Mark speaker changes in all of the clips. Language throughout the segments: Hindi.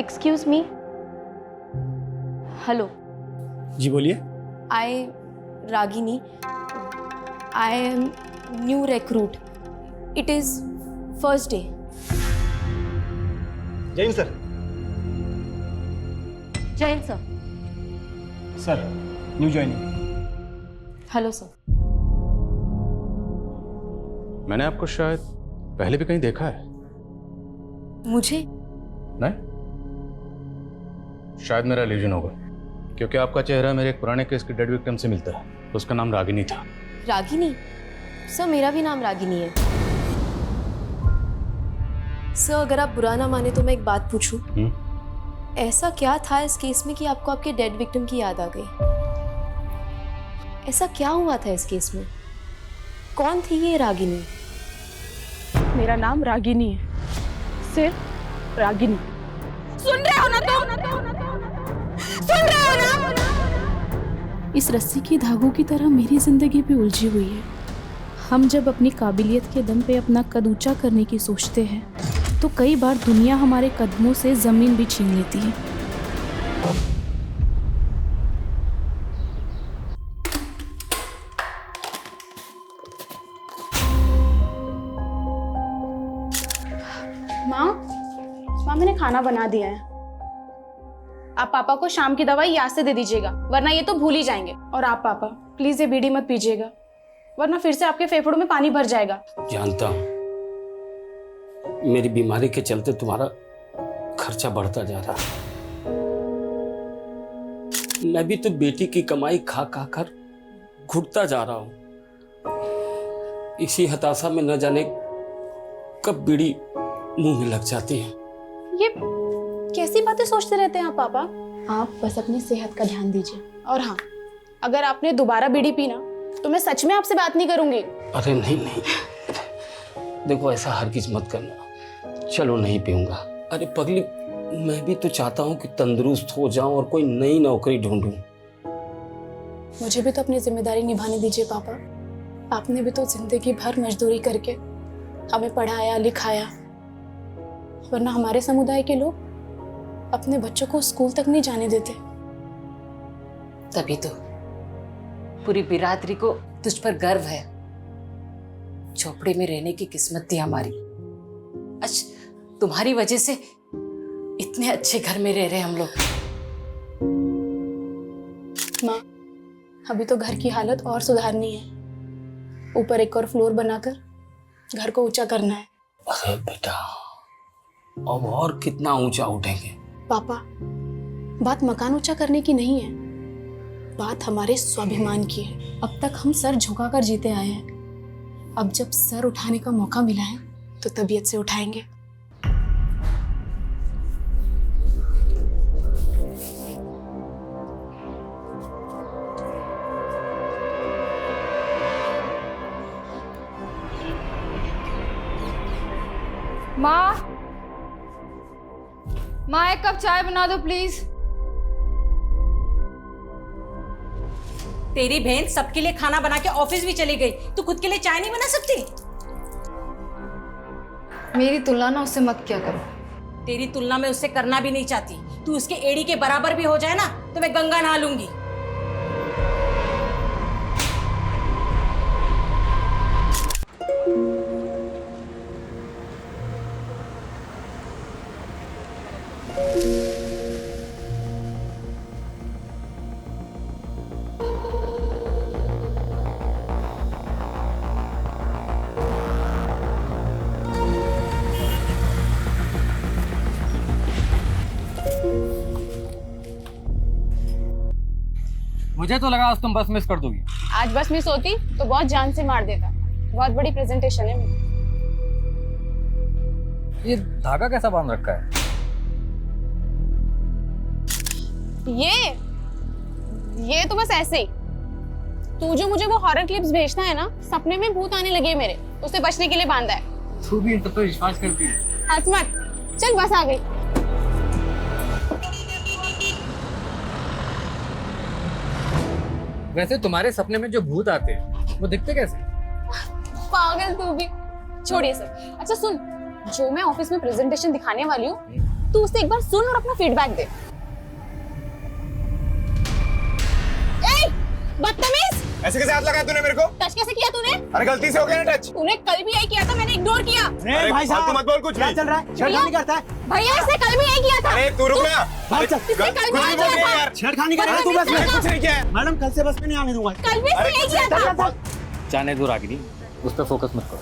Speaker 1: Excuse me. हेलो।
Speaker 2: जी बोलिए।
Speaker 1: I Ragini, I am new recruit. It is first day.
Speaker 2: Jain sir.
Speaker 1: Jain sir.
Speaker 2: Sir new joining.
Speaker 1: Hello sir.
Speaker 3: मैंने आपको शायद पहले भी कहीं देखा है।
Speaker 1: मुझे?
Speaker 3: नहीं, शायद मेरा इल्यूजन होगा, क्योंकि आपका चेहरा मेरे एक पुराने केस की डेड विक्टिम से मिलता है। उसका नाम रागिनी था।
Speaker 1: रागिनी? सर मेरा भी नाम रागिनी है। सर अगर आप बुरा ना माने तो मैं एक बात पूछूं? ऐसा क्या था इस केस में कि आपको आपके डेड विक्टिम की याद आ गई? ऐसा क्या हुआ था इस केस में? कौन थी ये रागिनी?
Speaker 4: मेरा नाम रागिनी है, सिर्फ रागिनी। सुन रहे हो ना तुम? सुन रहे हो ना?
Speaker 5: इस रस्सी की धागों की तरह मेरी जिंदगी भी उलझी हुई है। हम जब अपनी काबिलियत के दम पे अपना कद ऊंचा करने की सोचते हैं तो कई बार दुनिया हमारे कदमों से जमीन भी छीन लेती है।
Speaker 4: माँ, मैंने खाना बना दिया है। आप पापा को शाम की दवाई याद से दे दीजिएगा, वरना ये तो भूल ही जाएंगे। और आप पापा प्लीज ये बीड़ी मत पीजिएगा, वरना फिर से आपके फेफड़ों में पानी भर जाएगा।
Speaker 6: जानता हूं, मेरी बीमारी के चलते तुम्हारा खर्चा बढ़ता जा रहा है। मैं भी तो बेटी की कमाई खा खा कर घुटता जा रहा हूं। इसी हताशा में न जाने कब बीड़ी मुंह में लग जाती है।
Speaker 4: ये कैसी बातें सोचते रहते हैं आप पापा? आप बस अपनी सेहत का ध्यान दीजिए। और हाँ, अगर आपने दोबारा बीड़ी पीना तो मैं सच में आपसे बात नहीं करूंगी।
Speaker 6: अरे नहीं, देखो ऐसा हरगिज मत करना। चलो नहीं पीऊंगा। अरे पगली, मैं भी तो चाहता हूँ कि तंदुरुस्त हो जाऊं और कोई नई नौकरी ढूंढूं।
Speaker 4: मुझे भी तो अपनी जिम्मेदारी निभाने दीजिए पापा। आपने भी तो जिंदगी भर मजदूरी करके हमें पढ़ाया लिखाया, वरना हमारे समुदाय के लोग अपने बच्चों को स्कूल तक नहीं जाने देते।
Speaker 7: तभी तो पूरी बिरादरी को तुझ पर गर्व है। झोपड़ी में रहने की किस्मत थी हमारी। आज तुम्हारी वजह से इतने अच्छे घर में रह रहे हम लोग।
Speaker 4: माँ, अभी तो घर की हालत और सुधारनी है। ऊपर एक और फ्लोर बनाकर घर को ऊंचा करना है।
Speaker 6: अरे बेटा, अब और कितना ऊंचा उठेंगे?
Speaker 4: पापा, बात मकान ऊंचा करने की नहीं है, बात हमारे स्वाभिमान की है। अब तक हम सर झुकाकर जीते आए हैं। अब जब सर उठाने का मौका मिला है तो तबीयत से उठाएंगे।
Speaker 8: माँ एक कप चाय बना दो प्लीज।
Speaker 7: तेरी बहन सबके लिए खाना बना के ऑफिस भी चली गई, तू खुद के लिए चाय नहीं बना सकती?
Speaker 8: मेरी तुलना ना उससे मत क्या करो।
Speaker 7: तेरी तुलना में उससे करना भी नहीं चाहती। तू उसके एड़ी के बराबर भी हो जाए ना तो मैं गंगा नहा लूंगी।
Speaker 9: मुझे तो लगा आज तुम बस मिस कर दोगी।
Speaker 4: आज बस मिस होती तो बहुत जान से मार देता। बहुत बड़ी प्रेजेंटेशन है मेरी।
Speaker 9: ये धागा कैसा बांध रखा है?
Speaker 4: ये तो बस ऐसे ही। तू जो मुझे वो हॉरर क्लिप्स भेजता है ना, सपने में भूत आने लगे मेरे, उससे बचने के लिए बांधा है।
Speaker 9: तू भी इन सब पे विश्वास करती है?
Speaker 4: हंस मत, चल बस आ गई।
Speaker 9: वैसे तुम्हारे सपने में जो भूत आते हैं वो दिखते कैसे?
Speaker 4: पागल तू भी। छोड़िए सर। अच्छा सुन, जो मैं ऑफिस में प्रेजेंटेशन दिखाने वाली हूँ
Speaker 8: तू उसे एक बार सुन और अपना फीडबैक दे। ए, बदतमीज!
Speaker 10: ऐसे कैसे हाथ लगाया तूने मेरे को?
Speaker 8: टच कैसे किया तूने?
Speaker 10: अरे गलती से हो गया ना टच।
Speaker 8: तूने कल भी यही किया था, मैंने इग्नोर किया।
Speaker 10: अरे भाई साहब मत बोल कुछ भी।
Speaker 2: चल रहा है छेड़खानी करता है।
Speaker 8: भैया इसने कल भी यही किया था।
Speaker 10: अरे तू रुक ना।
Speaker 2: भाई चल,
Speaker 8: इसने कल भी
Speaker 10: कुछ
Speaker 8: यही
Speaker 10: भी बोल
Speaker 8: किया
Speaker 10: रही है
Speaker 8: था।
Speaker 10: यार।
Speaker 2: छेड़खानी करेगा तू बस में।
Speaker 10: कुछ नहीं किया है।
Speaker 2: मैडम कल से बस में नहीं आने दूंगा।
Speaker 8: कल भी इसने यही किया था।
Speaker 9: जाने दो रागिनी, उस पर फोकस मत करो,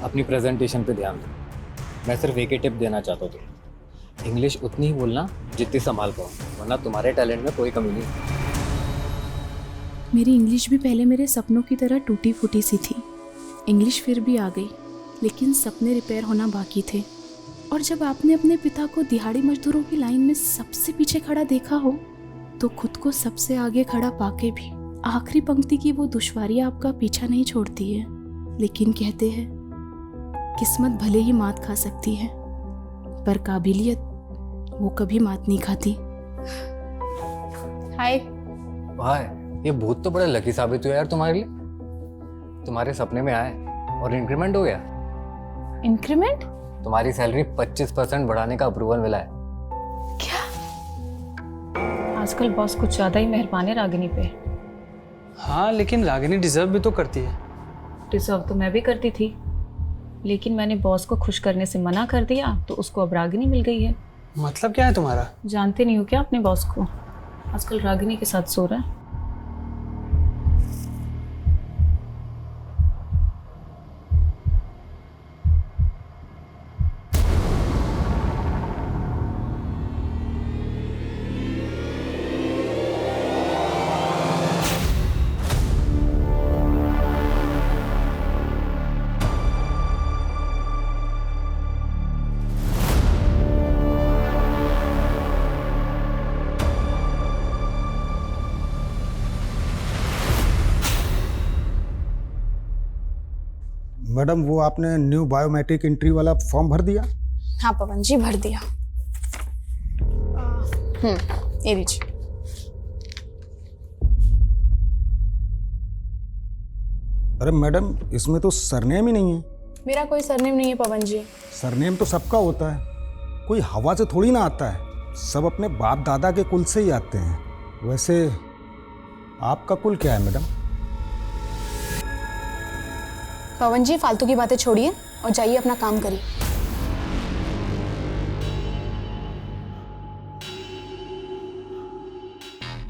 Speaker 9: अपनी प्रेजेंटेशन पे ध्यान दो। मैं सिर्फ एक ही टिप देना चाहता हूँ तुम, इंग्लिश उतनी ही बोलना जितनी संभाल पाओ, वरना तुम्हारे टैलेंट में कोई कमी नहीं।
Speaker 5: मेरी इंग्लिश भी पहले मेरे सपनों की तरह टूटी फूटी सी थी। इंग्लिश फिर भी आ गई, लेकिन सपने रिपेयर होना बाकी थे। और जब आपने अपने पिता को दिहाड़ी मजदूरों की लाइन में सबसे पीछे खड़ा देखा हो, तो खुद को सबसे आगे खड़ा पाके भी आखिरी पंक्ति की वो दुश्वारियां आपका पीछा नहीं छोड़ती है। लेकिन कहते हैं किस्मत भले ही मात खा सकती है, पर काबिलियत वो कभी मात नहीं खाती।
Speaker 8: हाय।
Speaker 9: भाई ये भूत तो बड़े लकी साबित हुए यार तुम्हारे लिए। तुम्हारे सपने में आए और इंक्रीमेंट हो गया।
Speaker 8: इंक्रीमेंट?
Speaker 9: तुम्हारी सैलरी 25% बढ़ाने का अप्रूवल मिला है।
Speaker 7: आजकल बॉस कुछ ज्यादा ही मेहरबान है रागिनी पे।
Speaker 2: हाँ लेकिन रागिनी डिजर्व भी तो करती है।
Speaker 7: डिजर्व तो मैं भी करती थी, लेकिन मैंने बॉस को खुश करने से मना कर दिया, तो उसको अब रागिनी मिल गई है।
Speaker 2: मतलब क्या है तुम्हारा?
Speaker 7: जानते नहीं हो क्या अपने बॉस को? आजकल रागिनी के साथ सो रहा है।
Speaker 11: मैडम वो आपने न्यू बायोमेट्रिक एंट्री वाला फॉर्म भर दिया?
Speaker 4: हाँ पवन जी भर दिया। ये लीजिए।
Speaker 11: अरे मैडम इसमें तो सरनेम ही नहीं है।
Speaker 4: मेरा कोई सरनेम नहीं है पवन जी।
Speaker 11: सरनेम तो सबका होता है, कोई हवा से थोड़ी ना आता है, सब अपने बाप दादा के कुल से ही आते हैं। वैसे आपका कुल क्या है मैडम?
Speaker 4: पवन जी फालतू की बातें छोड़िए और जाइए अपना काम करिए।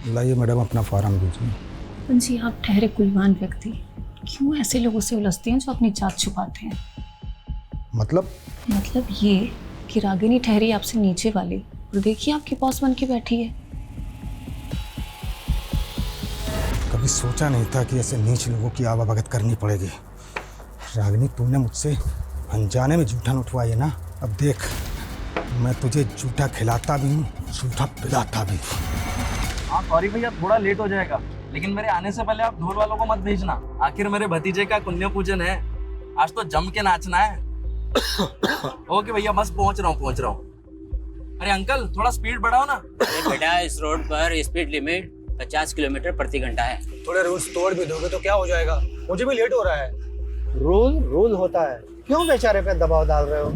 Speaker 11: लाइए मैडम अपना फॉर्म दीजिए।
Speaker 7: पवन जी आप ठहरे कुलवान व्यक्ति, क्यों ऐसे लोगों से उलझते हैं जो अपनी जात छुपाते हैं?
Speaker 11: मतलब
Speaker 7: ये कि रागिनी ठहरी आपसे नीचे वाली, और देखिए आपके बॉस बन के बैठी है।
Speaker 11: कभी सोचा नहीं था कि ऐसे नीच लोगों की आवाभगत करनी पड़ेगी। रागिनी तूने मुझसे अनजाने में जूठा उठवाई है ना, अब देख मैं तुझे जूठा खिलाता भी हूँ, जूठा पिलाता भी।
Speaker 12: हाँ सॉरी भैया, थोड़ा लेट हो जाएगा, लेकिन मेरे आने से पहले आप ढोल वालों को मत भेजना। आखिर मेरे भतीजे का पुण्य पूजन है, आज तो जम के नाचना है। ओके भैया, बस पहुंच रहा हूँ। अरे अंकल थोड़ा स्पीड बढ़ाओ ना।
Speaker 13: अरे बेटा इस रोड पर स्पीड लिमिट 50 किलोमीटर प्रति घंटा है।
Speaker 2: थोड़े रूल्स तोड़ भी दोगे तो क्या हो जाएगा? मुझे भी लेट हो रहा है। रूल होता है, क्यों बेचारे पे दबाव डाल रहे हो?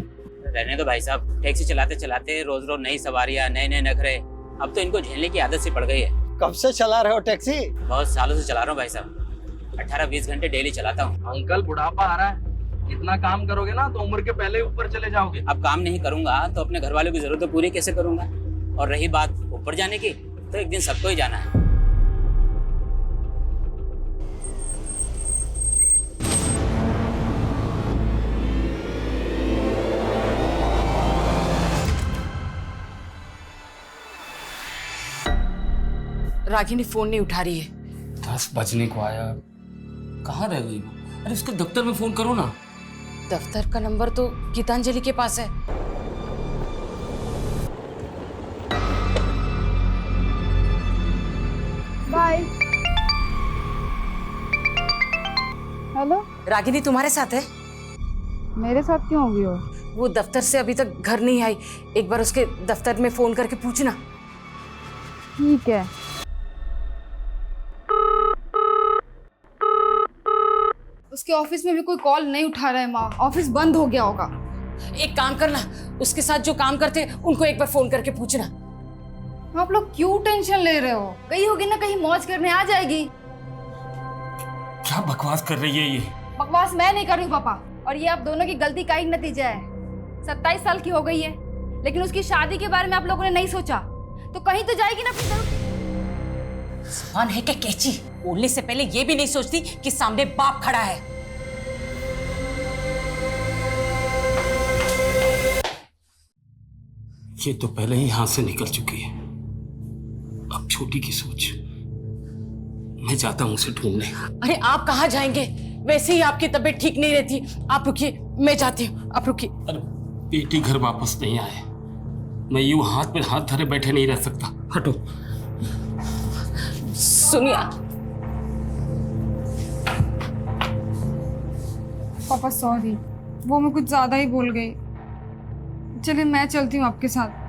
Speaker 13: रहने दो भाई साहब, टैक्सी चलाते चलाते रोज रोज नई सवारियां, नए नए नखरे, अब तो इनको झेलने की आदत सी पड़ गई है।
Speaker 2: कब से चला रहे हो टैक्सी?
Speaker 13: बहुत सालों से चला रहा हूँ भाई साहब, 18-20 घंटे डेली चलाता हूँ।
Speaker 12: अंकल बुढ़ापा आ रहा है, इतना काम करोगे ना तो उम्र के पहले ऊपर चले जाओगे।
Speaker 13: अब काम नहीं करूंगा तो अपने घर वालों की जरूरतें पूरी कैसे करूंगा? और रही बात ऊपर जाने की, तो एक दिन सबको ही जाना है।
Speaker 7: रागिनी फोन नहीं उठा रही है।
Speaker 6: 10 बजने को आया, कहाँ रह गई वो? अरे उसके दफ्तर में फोन करो ना।
Speaker 7: दफ्तर का नंबर तो गीतांजलि के पास है।
Speaker 8: बाय। हेलो,
Speaker 7: रागिनी तुम्हारे साथ है?
Speaker 8: मेरे साथ क्यों होगी हो?
Speaker 7: वो दफ्तर से अभी तक घर नहीं आई, एक बार उसके दफ्तर में फोन करके पूछना।
Speaker 8: ठीक है। उसके ऑफिस में भी कोई कॉल नहीं उठा रहा है माँ, ऑफिस बंद हो गया होगा।
Speaker 7: एक काम करना, उसके साथ जो काम करते उनको एक बार फोन करके पूछना।
Speaker 8: आप लोग क्यों टेंशन ले रहे हो? कहीं होगी ना कहीं मौज करने आ जाएगी।
Speaker 6: क्या बकवास कर रही है ये?
Speaker 8: बकवास मैं नहीं कर रही हूँ पापा, और ये आप दोनों की गलती का ही नतीजा है। 27 साल की हो गई है, लेकिन उसकी शादी के बारे में आप लोगों ने नहीं सोचा, तो कहीं तो जाएगी ना अपनी तरफ।
Speaker 7: जुबान है क्या कैची? बोलने से पहले ये भी नहीं सोचती कि सामने बाप खड़ा है।
Speaker 6: ये तो पहले ही हाथ से निकल चुकी है, अब छोटी की सोच। मैं जाता हूं उसे ढूंढने।
Speaker 7: अरे आप कहाँ जाएंगे? वैसे ही आपकी तबीयत ठीक नहीं रहती। आप रुकिए, मैं जाती हूँ, आप रुकिए।
Speaker 6: अरे बेटी घर वापस नहीं आए, मैं यूं हाथ में हाथ धरे बैठे नहीं रह सकता। हटो।
Speaker 7: सुनिए
Speaker 8: पापा सॉरी, वो मैं कुछ ज्यादा ही बोल गई। चलिए मैं चलती हूँ आपके साथ।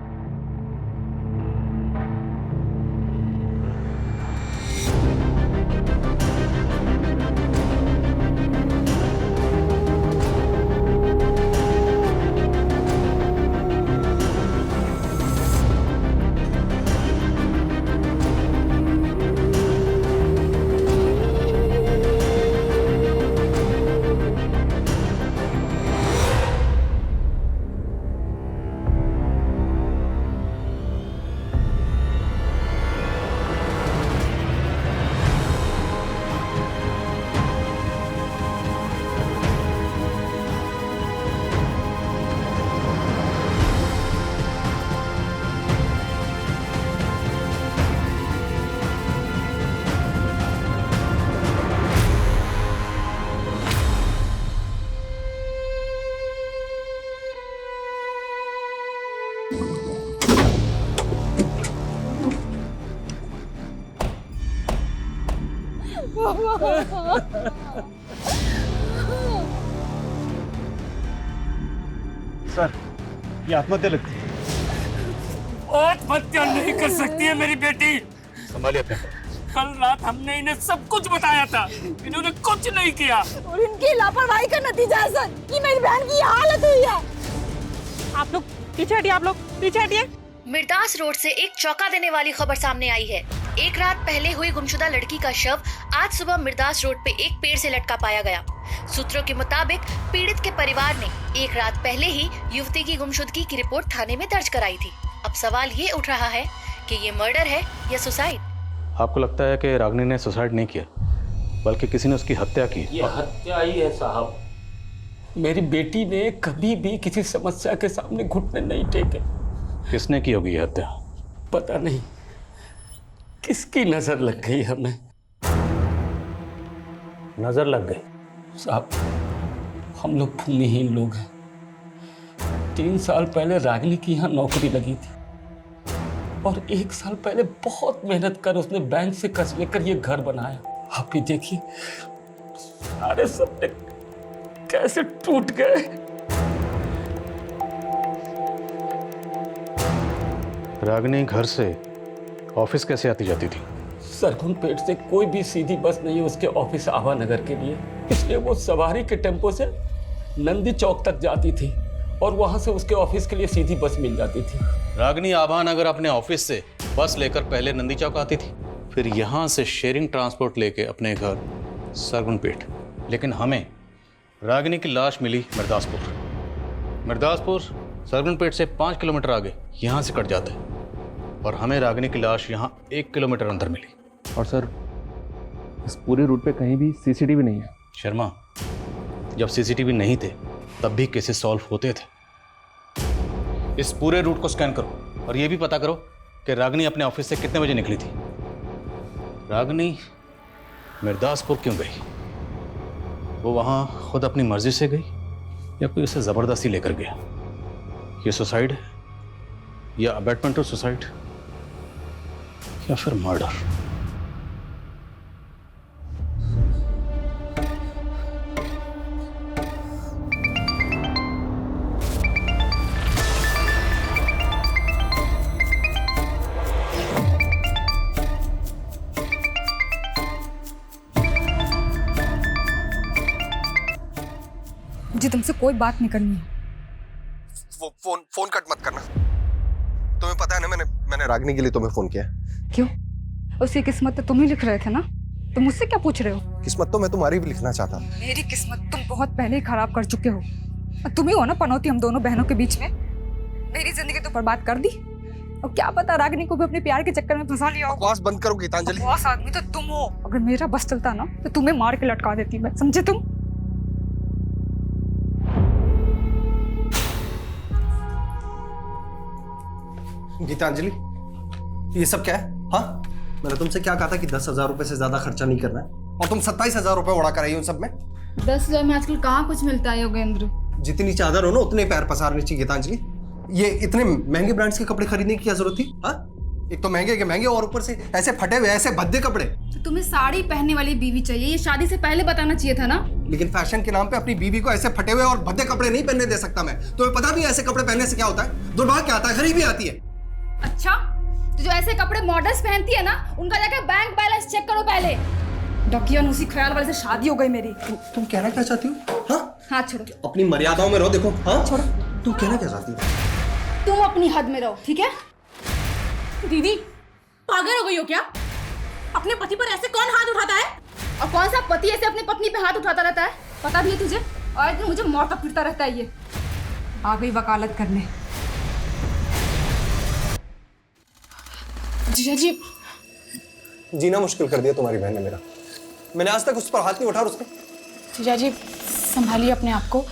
Speaker 10: सर, ये आत्महत्या लगती है।
Speaker 6: आत्महत्या नहीं कर सकती है मेरी बेटी।
Speaker 10: संभालिए अपने।
Speaker 6: कल रात हमने इन्हें सब कुछ बताया था, इन्होंने कुछ नहीं किया।
Speaker 8: और इनकी लापरवाही का नतीजा है सर कि मेरी बहन की हालत हुई है।
Speaker 14: आप लोग पीछे हटिए, आप लोग पीछे हटिए।
Speaker 1: मिर्दास रोड से एक चौंका देने वाली खबर सामने आई है। एक रात पहले हुई गुमशुदा लड़की का शव आज सुबह मिर्दास रोड पे एक पेड़ से लटका पाया गया। सूत्रों के मुताबिक पीड़ित के परिवार ने एक रात पहले ही युवती की गुमशुदगी की रिपोर्ट थाने में दर्ज कराई थी। अब सवाल ये उठ रहा है कि ये मर्डर है या सुसाइड।
Speaker 3: आपको लगता है कि रागिनी ने सुसाइड नहीं किया, बल्कि किसी ने उसकी हत्या की?
Speaker 6: ये हत्या ही है साहब। मेरी बेटी ने कभी भी किसी समस्या के सामने घुटने नहीं टेके।
Speaker 3: किसने की होगी ये हत्या?
Speaker 6: पता नहीं किसकी नजर लग गई हमें।
Speaker 3: नजर लग गई?
Speaker 6: साहब, हम लोग भूमिहीन लोग हैं। 3 साल पहले रागिनी की यहाँ नौकरी लगी थी और 1 साल पहले बहुत मेहनत कर उसने बैंक से कर्ज लेकर ये घर बनाया। आप भी देखिए सारे सपने कैसे टूट गए।
Speaker 3: रागिनी घर से ऑफिस कैसे आती जाती थी?
Speaker 6: सरगुन पेट से कोई भी सीधी बस नहीं है उसके ऑफिस आवा नगर के लिए, इसलिए वो सवारी के टेम्पो से नंदी चौक तक जाती थी और वहां से उसके ऑफिस के लिए सीधी बस मिल जाती थी।
Speaker 3: रागिनी आभा नगर अपने ऑफिस से बस लेकर पहले नंदी चौक आती थी, फिर यहाँ से शेयरिंग ट्रांसपोर्ट लेके अपने घर सरगुन पेट। लेकिन हमें रागिनी की लाश मिली मिर्दासपुर सरगुन पेट से 5 किलोमीटर आगे यहाँ से कट जाता है, और हमें रागिनी की लाश यहाँ 1 किलोमीटर अंदर मिली।
Speaker 12: और सर, इस पूरे रूट पे कहीं भी सीसीटीवी नहीं है।
Speaker 3: शर्मा, जब सीसीटीवी नहीं थे तब भी केसेस सॉल्व होते थे। इस पूरे रूट को स्कैन करो और ये भी पता करो कि रागिनी अपने ऑफिस से कितने बजे निकली थी। रागिनी मिर्दासपुर क्यों गई? वो वहाँ खुद अपनी मर्जी से गई या कोई उसे ज़बरदस्ती लेकर गया? ये सुसाइड है या अबैटमेंट टू सुसाइड या फिर मर्डर?
Speaker 8: मुझे तुमसे कोई बात नहीं करनी है।
Speaker 15: फोन कट मत करना। तुम्हें पता है ना मैंने रागिनी के लिए तुम्हें फोन किया।
Speaker 8: क्यों? उसकी किस्मत तो तुम ही लिख रहे थे ना, तो मुझसे क्या पूछ रहे हो?
Speaker 15: किस्मत तो मैं तुम्हारी भी लिखना चाहता।
Speaker 8: मेरी किस्मत तुम बहुत पहले ही खराब कर चुके हो। तुम ही हो ना पनौती हम दोनों बहनों के बीच में। मेरी जिंदगी तो बर्बाद कर दी, और क्या पता रागिनी को भी अपने प्यार के चक्कर में फंसा लिया हो।
Speaker 15: बकवास बंद करो गीतांजलि।
Speaker 8: बकवास आदमी तो तुम हो। अगर मेरा बस चलता ना तो तुम्हें मार के लटका देती मैं, समझे तुम?
Speaker 15: गीतांजलि, ये सब क्या है? हाँ, मैंने तुमसे क्या कहा था कि 10,000 रुपए से ज्यादा खर्चा नहीं करना है, और तुम 27,000 रुपए उड़ा कर आई हो उन सब में।
Speaker 8: 10,000 में आजकल कहाँ कुछ मिलता है योगेंद्र?
Speaker 15: जितनी चादर हो ना उतने पैर पसारने चाहिए गीतांजलि। ये इतने महंगे ब्रांड्स के कपड़े खरीदने की क्या जरूरत थी? हाँ, एक तो महंगे के महंगे और ऊपर से ऐसे फटे हुए ऐसे भद्दे कपड़े।
Speaker 8: तो तुम्हें साड़ी पहनने वाली बीवी चाहिए, ये शादी से पहले बताना चाहिए था ना।
Speaker 15: लेकिन फैशन के नाम पे अपनी बीवी को ऐसे फटे हुए और भद्दे कपड़े नहीं पहनने दे सकता मैं। तुम्हें पता भी है ऐसे कपड़े पहनने से क्या होता है? दुर्भाग्य क्या आता है, गरीबी आती है।
Speaker 8: अच्छा, तो जो ऐसे कपड़े मॉडल्स पहनती है ना, उनका जाकर बैंक बैलेंस चेक करो पहले। डकियन उसी ख्याल वाले से शादी हो गई मेरी।
Speaker 15: तुम कहना क्या चाहती हो? हाँ,
Speaker 8: हाथ छोड़ो।
Speaker 15: अपनी मर्यादाओं में रहो। देखो, हाँ छोड़ो। तुम कहना क्या चाहती हो?
Speaker 8: तुम अपनी हद में रहो, ठीक है?
Speaker 14: दीदी पागल हो गई हो क्या? अपने पति पर ऐसे कौन हाथ उठाता है?
Speaker 8: और कौन सा पति ऐसे अपनी पत्नी पे हाथ उठाता रहता है? पता भी है तुझे? और एक दिन मुझे मौत तक फिरता रहता है ये। आ गई वकालत करने।
Speaker 4: जीजा जी,
Speaker 15: जीना मुश्किल कर दिया तुम्हारी बहन ने मेरा। मैंने आज तक उस पर हाथ नहीं उठा। उसने
Speaker 4: जीजा जी संभालिए अपने आप को।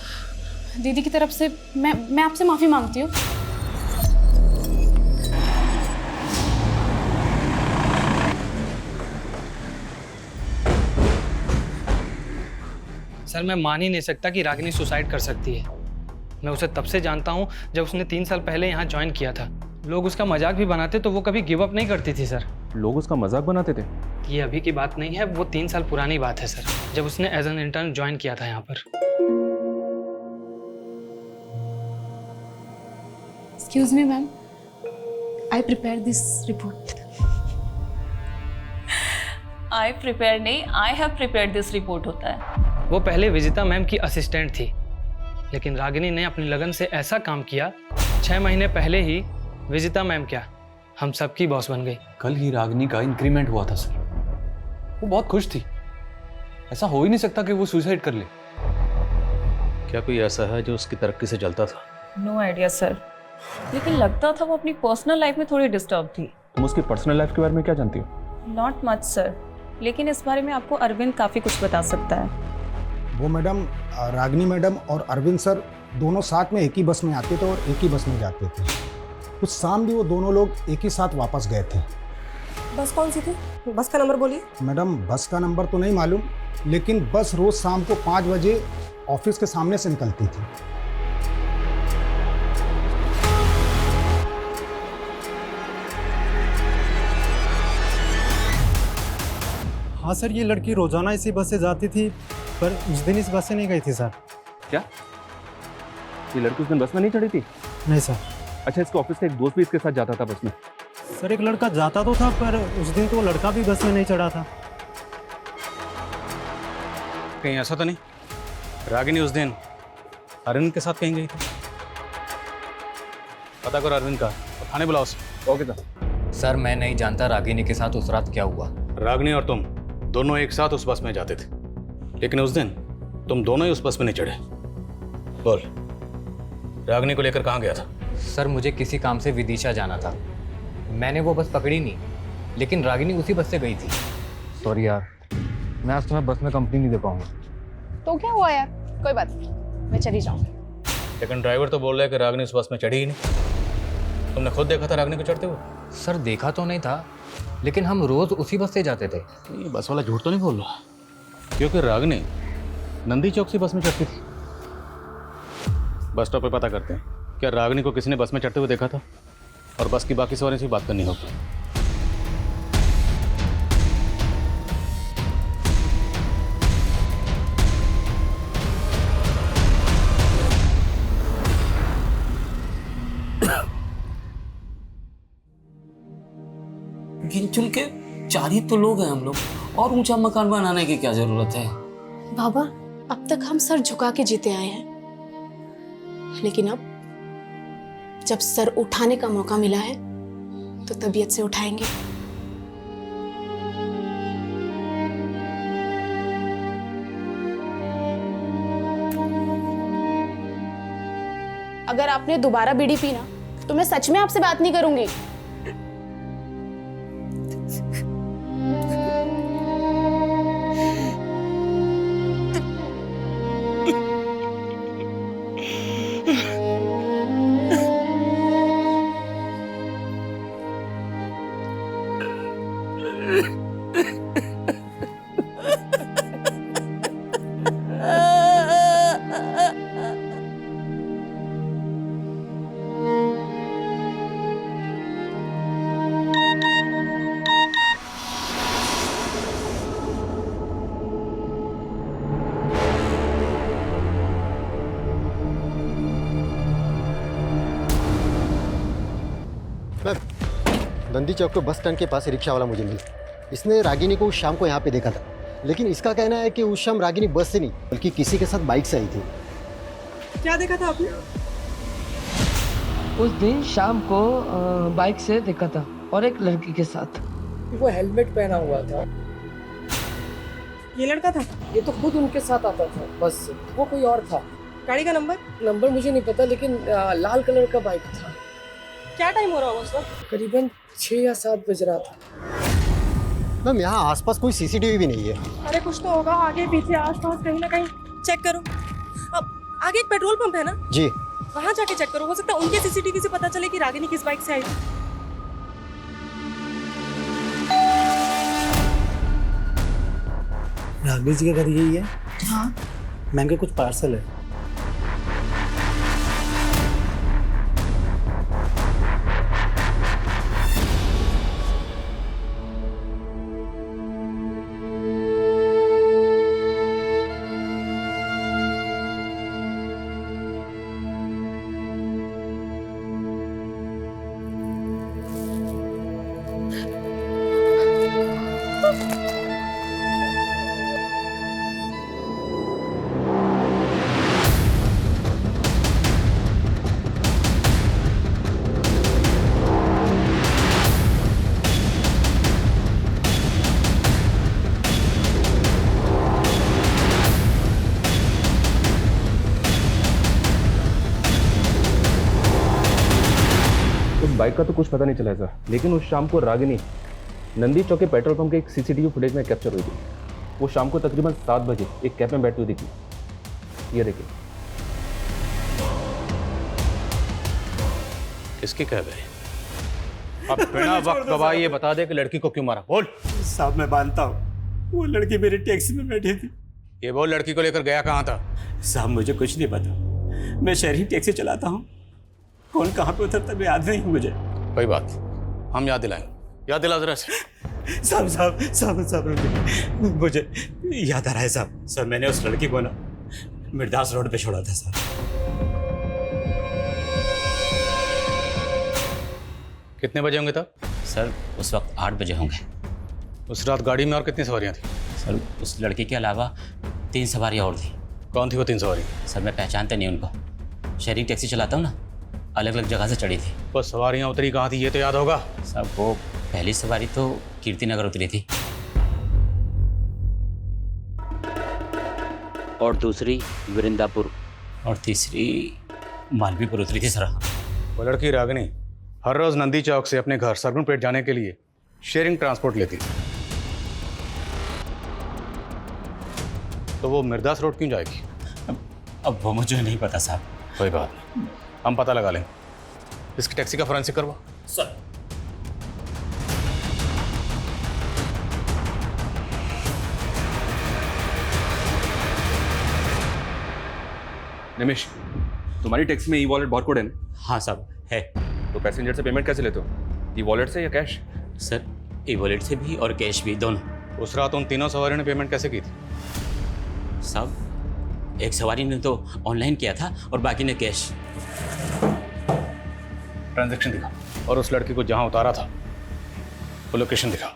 Speaker 4: दीदी की तरफ से मैं आपसे माफी मांगती हूँ।
Speaker 12: सर, मैं मान ही नहीं सकता कि रागिनी सुसाइड कर सकती है। मैं उसे तब से जानता हूँ जब उसने 3 साल पहले यहाँ ज्वाइन किया था। लोग उसका मजाक भी बनाते तो वो कभी गिव अप नहीं करती थी सर।
Speaker 3: लोग उसका मजाक बनाते थे?
Speaker 12: ये अभी की बात नहीं है, वो 3 साल पुरानी बात है सर, जब उसने एज एन इंटर्न ज्वाइन किया था यहाँ पर।
Speaker 4: Excuse me ma'am, I prepare this report.
Speaker 16: I prepare नहीं, I have prepared this report होता है।
Speaker 12: वो पहले विजिता मैम की असिस्टेंट थी, लेकिन रागिनी ने अपनी लगन से ऐसा काम किया, 6 महीने पहले ही विजिता मैम क्या, हम सबकी बॉस बन गई।
Speaker 3: कल ही रागिनी का इंक्रीमेंट हुआ था सर। वो बहुत खुश थी। ऐसा हो ही नहीं सकता कि वो सुसाइड कर ले। क्या कोई ऐसा है जो उसकी तरक्की से जलता था?
Speaker 16: नो आइडिया सर, लेकिन लगता था वो अपनी पर्सनल लाइफ में थोड़ी डिस्टर्ब थी।
Speaker 3: तुम उसकी पर्सनल लाइफ के बारे में क्या जानती हो?
Speaker 16: नॉट मच सर, लेकिन इस बारे में आपको अरविंद काफ़ी कुछ बता सकता है।
Speaker 11: वो मैडम, रागिनी मैडम और अरविंद सर दोनों साथ में एक ही बस में आते थे और एक ही बस में जाते थे। कुछ शाम भी वो दोनों लोग एक ही साथ वापस गए थे।
Speaker 14: बस कौन सी थी? बस का नंबर बोलिए।
Speaker 11: मैडम बस का नंबर तो नहीं मालूम, लेकिन बस रोज शाम को 5 बजे ऑफिस के सामने से निकलती थी।
Speaker 10: हाँ सर, ये लड़की रोजाना इसी बस से जाती थी, पर उस दिन इस बस से नहीं गई थी सर।
Speaker 3: क्या ये लड़की उस दिन बस में नहीं चढ़ी थी?
Speaker 10: नहीं सर।
Speaker 3: अच्छा, इसके ऑफिस का एक दोस्त भी इसके साथ जाता था बस में?
Speaker 10: सर, एक लड़का जाता तो था, पर उस दिन तो वो लड़का भी बस में नहीं चढ़ा था।
Speaker 3: कहीं ऐसा तो नहीं रागिनी उस दिन अरविंद के साथ कहीं गई थी? पता करो अरविंद का और थाने बुलाओ उसे।
Speaker 9: ओके सर, मैं नहीं जानता रागिनी के साथ उस रात क्या हुआ।
Speaker 3: रागिनी और तुम दोनों एक साथ उस बस में जाते थे, लेकिन उस दिन तुम दोनों ही उस बस में नहीं चढ़े। बोल, रागिनी को लेकर कहाँ गया था?
Speaker 9: सर, मुझे किसी काम से विदिशा जाना था। मैंने वो बस पकड़ी नहीं, लेकिन रागिनी उसी बस से गई थी। सॉरी यार, मैं आज तुम्हें बस में कंपनी नहीं दे पाऊंगा।
Speaker 4: तो क्या हुआ यार, कोई बात नहीं, मैं चली जाऊंगी।
Speaker 3: लेकिन ड्राइवर तो बोल रहा है कि रागिनी उस बस में चढ़ी ही नहीं। तुमने खुद देखा था रागिनी को चढ़ते हुए?
Speaker 9: सर, देखा तो नहीं था, लेकिन हम रोज उसी बस से जाते थे।
Speaker 3: ये बस वाला झूठ तो नहीं बोल रहा, क्योंकि रागिनी नंदी चौक से बस में चढ़ती थी। बस स्टॉप पे पता करते हैं, क्या रागिनी को किसी ने बस में चढ़ते हुए देखा था? और बस की बाकी सवारियों से बात करनी होगी।
Speaker 6: गिन चुन के 4 ही तो लोग हैं हम लोग, और ऊंचा मकान बनाने की क्या जरूरत है?
Speaker 4: बाबा, अब तक हम सर झुका के जीते आए हैं, लेकिन अब जब सर उठाने का मौका मिला है तो तबीयत से उठाएंगे। अगर आपने दोबारा बीड़ी पी ना तो मैं सच में आपसे बात नहीं करूंगी।
Speaker 17: नंदी चौक पे बस स्टैंड के पास रिक्शा वाला मुझे मिला। इसने रागिनी को उस शाम को यहाँ पे देखा था, लेकिन इसका कहना है कि उस शाम रागिनी बस से नहीं बल्कि किसी के साथ बाइक से आई थी।
Speaker 18: क्या देखा था आपने?
Speaker 19: उस दिन शाम को बाइक से देखा था और एक लड़की के साथ।
Speaker 18: वो हेलमेट पहना हुआ था। ये लड़का था?
Speaker 19: ये तो खुद उनके साथ आता था बस से। वो कोई और था।
Speaker 18: गाड़ी का नंबर?
Speaker 19: नंबर मुझे नहीं पता, लेकिन लाल कलर का बाइक था।
Speaker 18: क्या टाइम हो रहा होगा उस वक्त?
Speaker 19: करीबन 6 या 7 बज रहा था।
Speaker 17: मैम यहाँ आसपास कोई सीसीटीवी भी नहीं है।
Speaker 18: अरे कुछ तो होगा, आगे पीछे आसपास कहीं ना कहीं चेक करो। अब आगे एक पेट्रोल पंप है ना
Speaker 17: जी,
Speaker 18: वहाँ जाके चेक करो। हो सकता है उनके सीसीटीवी से पता चले कि रागिनी किस बाइक से आई थी।
Speaker 2: राघवी जी का घर यही है?
Speaker 18: हाँ।
Speaker 2: महंगे कुछ पार्सल है।
Speaker 12: बाइक का तो कुछ पता नहीं चला सर, लेकिन उस शाम को रागिनी नंदी चौक के पेट्रोल पंप के एक सीसीटीवी फुटेज में कैप्चर हुई थी। वो शाम को तकरीबन 7 बजे एक कैब में बैठी हुई दिखी। ये देखिए।
Speaker 3: किसकी कैब है? अब बिना वक्त गवाए ये बता दे कि लड़की को क्यों मारा। बोल।
Speaker 20: साहब मैं मानता हूँ वो लड़की मेरी टैक्सी में बैठी थी।
Speaker 3: ये बोल, लड़की को लेकर गया कहाँ था?
Speaker 20: साहब मुझे कुछ नहीं पता, मैं शहरी टैक्सी चलाता हूँ। कौन कहाँ पे उतरता है याद नहीं मुझे।
Speaker 3: कोई बात, हम याद दिलाएंगे। याद दिला जरा से।
Speaker 20: साहब साहब साहब साहब मुझे याद आ रहा है साहब। सर मैंने उस लड़की को ना मिर्दास रोड पे छोड़ा था सर।
Speaker 3: कितने बजे होंगे तब?
Speaker 13: सर उस वक्त 8 बजे होंगे।
Speaker 3: उस रात गाड़ी में और कितनी सवारियां थी?
Speaker 13: सर उस लड़की के अलावा 3 सवारियां और थी।
Speaker 3: कौन थी वो 3 सवारी?
Speaker 13: सर मैं पहचानते नहीं उनको। शहरी टैक्सी चलाता हूँ ना, अलग अलग जगह से चढ़ी थी।
Speaker 3: वो सवारियां उतरी कहाँ थी ये तो याद होगा?
Speaker 13: साहब वो पहली सवारी तो कीर्ति नगर उतरी थी और दूसरी वृंदापुर और तीसरी मालवीपुर उतरी थी सर।
Speaker 3: वो लड़की रागिनी हर रोज नंदी चौक से अपने घर सरगुनपेट जाने के लिए शेयरिंग ट्रांसपोर्ट लेती थी, तो वो मिर्दास रोड क्यों जाएगी?
Speaker 13: अब वो मुझे नहीं पता साहब।
Speaker 3: कोई बात नहीं, हम पता लगा लेंगे। इसकी टैक्सी का फोरेंसिक करवा।
Speaker 13: सर
Speaker 12: निमिष, तुम्हारी टैक्सी में ई वॉलेट बारकोड है ना?
Speaker 13: हाँ साहब है।
Speaker 12: तो पैसेंजर से पेमेंट कैसे लेते हो? ई वॉलेट से या कैश?
Speaker 13: सर ई वॉलेट से भी और कैश भी, दोनों।
Speaker 3: उस रात उन तीनों सवारियों ने पेमेंट कैसे की थी?
Speaker 13: साहब एक सवारी ने तो ऑनलाइन किया था और बाकी ने कैश।
Speaker 3: ट्रांजैक्शन दिखा और उस लड़की को जहां उतारा था वो लोकेशन दिखा।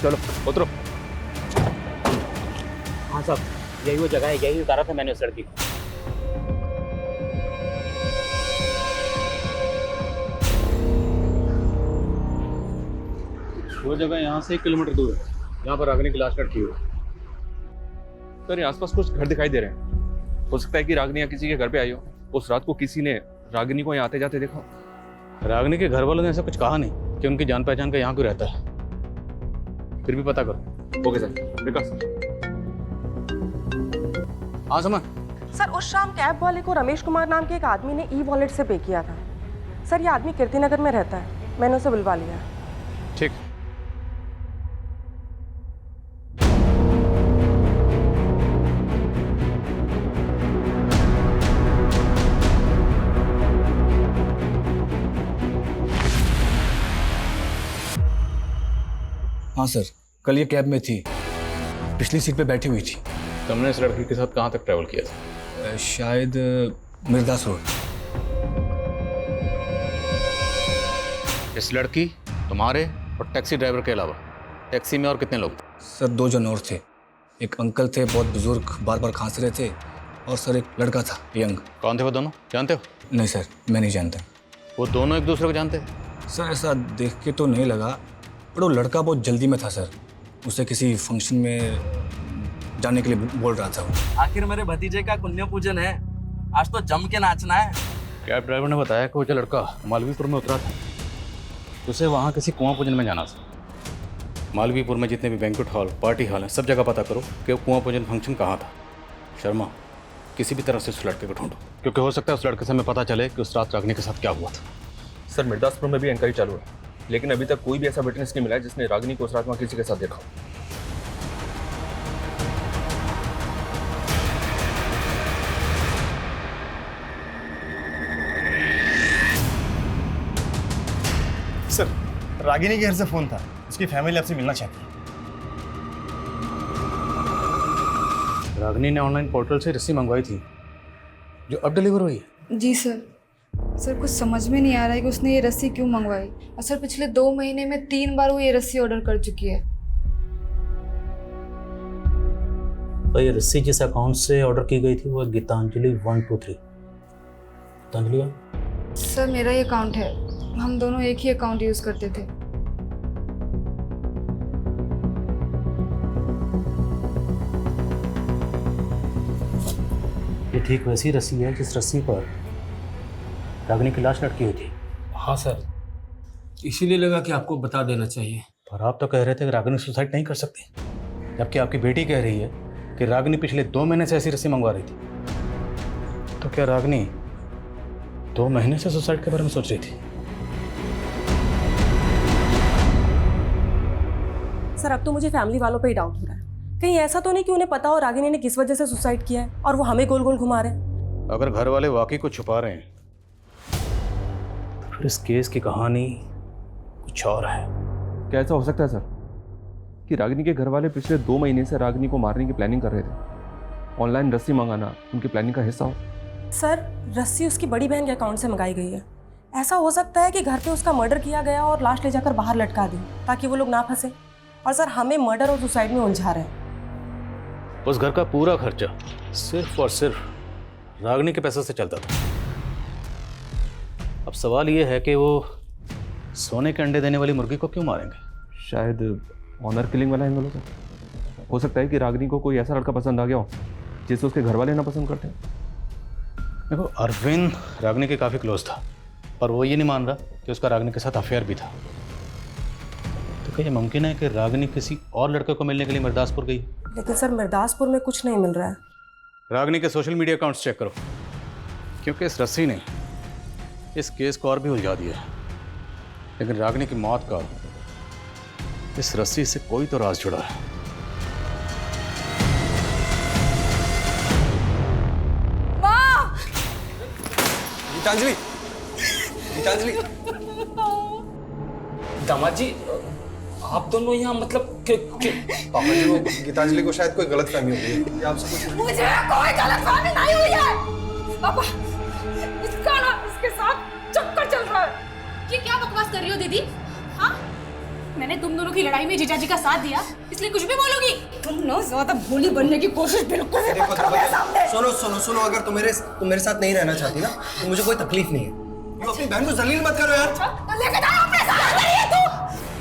Speaker 12: चलो उतरो।
Speaker 20: हाँ साहब।
Speaker 13: यही वो जगह है, यही उतारा था मैंने उस लड़की को।
Speaker 3: वो जगह यहाँ से 1 किलोमीटर दूर है, जहाँ पर रागिनी की लाश लटकी हुई है।
Speaker 21: सर, यहाँ आसपास कुछ घर दिखाई दे रहे हैं। हो सकता है कि रागिनी या किसी के घर पे आई हो। उस रात को किसी ने रागिनी को यहाँ आते जाते देखा।
Speaker 3: रागिनी के घर वालों ने ऐसा कुछ कहा नहीं कि उनकी जान पहचान का यहाँ क्यों रहता है। फिर भी पता करो।
Speaker 21: Okay sir. विकास।
Speaker 3: हाँ समझ।
Speaker 18: सर, उस शाम कैब वाले को रमेश कुमार नाम के एक आदमी ने ई वॉलेट से पे किया था। सर, ये आदमी कीर्तिनगर में रहता है, मैंने उसे बुलवा लिया।
Speaker 3: ठीक।
Speaker 22: हाँ सर, कल ये कैब में थी, पिछली सीट पे बैठी हुई थी।
Speaker 3: तुमने इस लड़की के साथ कहाँ तक ट्रैवल किया था?
Speaker 22: शायद मिर्दास रोड।
Speaker 3: इस लड़की, तुम्हारे और टैक्सी ड्राइवर के अलावा टैक्सी में और कितने लोग थे?
Speaker 22: सर 2 जन और थे। एक अंकल थे, बहुत बुजुर्ग, बार बार खांस रहे थे, और सर एक लड़का था, यंग।
Speaker 3: कौन थे वो दोनों, जानते हो?
Speaker 22: नहीं सर, मैं नहीं जानता।
Speaker 3: वो दोनों एक दूसरे को जानते हैं?
Speaker 22: सर ऐसा देख के तो नहीं लगा, पर वो लड़का बहुत जल्दी में था सर। उसे किसी फंक्शन में जाने के लिए बोल रहा था वो।
Speaker 12: आखिर मेरे भतीजे का पुण्य पूजन है, आज तो जम के नाचना है।
Speaker 3: कैब ड्राइवर ने बताया कि वो जो लड़का मालवीपुर में उतरा था, उसे वहाँ किसी कुआं पूजन में जाना था। मालवीपुर में जितने भी बैंक्वेट हॉल, पार्टी हॉल हैं, सब जगह पता करो कि वो कुआं पूजन फंक्शन कहाँ था। शर्मा, किसी भी तरह से उस लड़के को ढूंढो, क्योंकि हो सकता है उस लड़के से हमें पता चले कि उस रात रागिनी के साथ क्या हुआ था।
Speaker 21: सर, मिर्दासपुर में भी इंक्वायरी चालू है, लेकिन अभी तक कोई भी ऐसा विटनेस नहीं मिला है जिसने रागिनी को उस रात वहाँ किसी के साथ देखा हो।
Speaker 2: सर, रागिनी के घर से फोन था, उसकी फैमिली आपसे मिलना चाहती है।
Speaker 3: रागिनी ने ऑनलाइन पोर्टल से रस्सी मंगवाई थी, जो अब डिलीवर हुई है।
Speaker 8: जी सर। सर, कुछ समझ में नहीं आ रहा है कि उसने ये रस्सी क्यों मंगवाई। और सर, पिछले 2 महीने में 3 बार वो ये रस्सी ऑर्डर कर चुकी है।
Speaker 3: तो ये रस्सी जिस अकाउंट से ऑर्डर की गई थी वो गीतांजलि 123। गीतांजलि?
Speaker 8: सर, मेरा ही अकाउंट है, हम दोनों एक ही अकाउंट यूज करते थे।
Speaker 3: ये ठीक वैसी रस्सी है जिस रस्सी पर रागिनी की लाश लटकी हुई थी।
Speaker 6: हाँ सर, इसीलिए लगा कि आपको बता देना चाहिए।
Speaker 3: पर आप तो कह रहे थे कि रागिनी सुसाइड नहीं कर सकती, जबकि आपकी बेटी कह रही है कि रागिनी पिछले 2 महीने से ऐसी रस्सी मंगवा रही थी। तो क्या रागिनी 2 महीने से सुसाइड के बारे में सोच रही थी?
Speaker 18: सर, अब तो मुझे फैमिली वालों पे ही डाउट हो रहा है। कहीं ऐसा तो नहीं कि उन्हें पता हो रागिनी ने किस वजह से सुसाइड किया है और वो हमें गोल गोल घुमा रहे हैं।
Speaker 3: अगर घर वाले वाकई कुछ छुपा रहे हैं तो फिर इस केस की कहानी कुछ और है।
Speaker 21: क्या ऐसा हो सकता है सर कि रागिनी के घर वाले पिछले 2 महीने से रागिनी को मारने की प्लानिंग कर रहे थे? ऑनलाइन रस्सी मंगाना उनकी प्लानिंग का हिस्सा हो?
Speaker 18: सर, रस्सी उसकी बड़ी बहन के अकाउंट से मंगाई गई है। ऐसा हो सकता है कि घर पे उसका मर्डर किया गया और लाश ले जाकर बाहर लटका दी ताकि वो लोग ना फंसे। और सर, हमें मर्डर और सुसाइड में उलझा रहे हैं।
Speaker 3: उस घर का पूरा खर्चा सिर्फ और सिर्फ रागिनी के पैसे से चलता था। अब सवाल ये है कि वो सोने के अंडे देने वाली मुर्गी को क्यों मारेंगे?
Speaker 21: शायद ऑनर किलिंग वाला एंगल हो सकता है कि रागिनी को कोई ऐसा लड़का पसंद आ गया हो जिसे उसके घर वाले ना पसंद करते।
Speaker 3: देखो, अरविंद रागिनी के काफ़ी क्लोज था, पर वो ये नहीं मान रहा कि उसका रागिनी के साथ अफेयर भी था। तो क्या ये मुमकिन है कि रागिनी किसी और लड़के को मिलने के लिए मिर्दासपुर गई?
Speaker 18: लेकिन सर, मिर्दासपुर में कुछ नहीं मिल रहा है।
Speaker 3: रागिनी के सोशल मीडिया अकाउंट्स चेक करो, क्योंकि इस रस्सी ने इस केस को और भी उलझा दिया है। लेकिन रागिनी की मौत का इस रस्सी से कोई तो राज जुड़ा है।
Speaker 15: गीतांजलि, गीतांजलि,
Speaker 6: दामाद जी, आप दोनों यहाँ मतलब
Speaker 15: पापा जी, वो गीतांजलि को शायद कोई गलतफहमी हो गई है। आपसे कुछ
Speaker 14: मुझे कोई गलतफहमी नहीं हुई है। पापा, इसके साथ चक्कर चल रहा है। ये क्या बकवास कर रही हो दीदी? हाँ, मैंने तुम दोनों की लड़ाई में जीजाजी का साथ दिया, इसलिए कुछ भी बोलोगी? तुम ना ज्यादा भोली बनने की कोशिश बिल्कुल भी मत करो मेरे सामने।
Speaker 15: सुनो सुनो सुनो, अगर तुम मेरे साथ नहीं रहना चाहती ना तो मुझे कोई तकलीफ नहीं है। तुम अपनी बहन को जलील मत करो यार।
Speaker 14: तो लेके जाओ अपने साथ। तू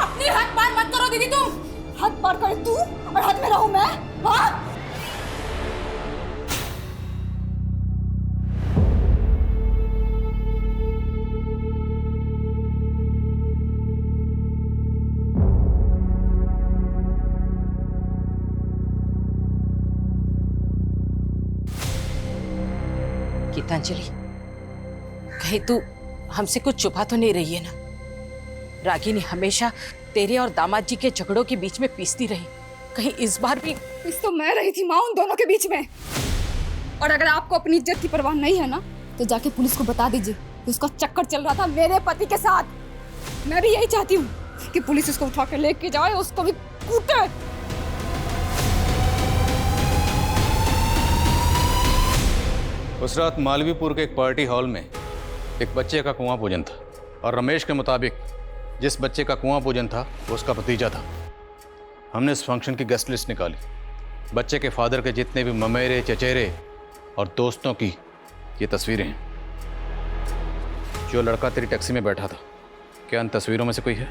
Speaker 14: अपनी हद पार मत करो दीदी, तुम हद पार करे तू और हद में रहूं मैं? हाँ
Speaker 5: गीतांजलि, कहीं तू हमसे कुछ छुपा तो नहीं रही है ना? रागिनी हमेशा तेरे और दामाद जी के झगड़ों के बीच में पीसती रही, कहीं इस बार भी?
Speaker 8: इस तो मैं रही थी माँ उन दोनों के बीच में। और अगर आपको अपनी इज्जत की परवाह नहीं है ना तो जाके पुलिस को बता दीजिए कि उसका चक्कर चल रहा था मेरे पति के साथ। मैं भी यही चाहती हूँ कि पुलिस उसको उठा के लेके जाए, उसको भी कूटे।
Speaker 3: उस रात मालवीपुर के एक पार्टी हॉल में एक बच्चे का कुआं पूजन था और रमेश के मुताबिक जिस बच्चे का कुआं पूजन था वो उसका भतीजा था। हमने इस फंक्शन की गेस्ट लिस्ट निकाली। बच्चे के फादर के जितने भी ममेरे, चचेरे और दोस्तों की ये तस्वीरें हैं। जो लड़का तेरी टैक्सी में बैठा था, क्या इन तस्वीरों में से कोई है?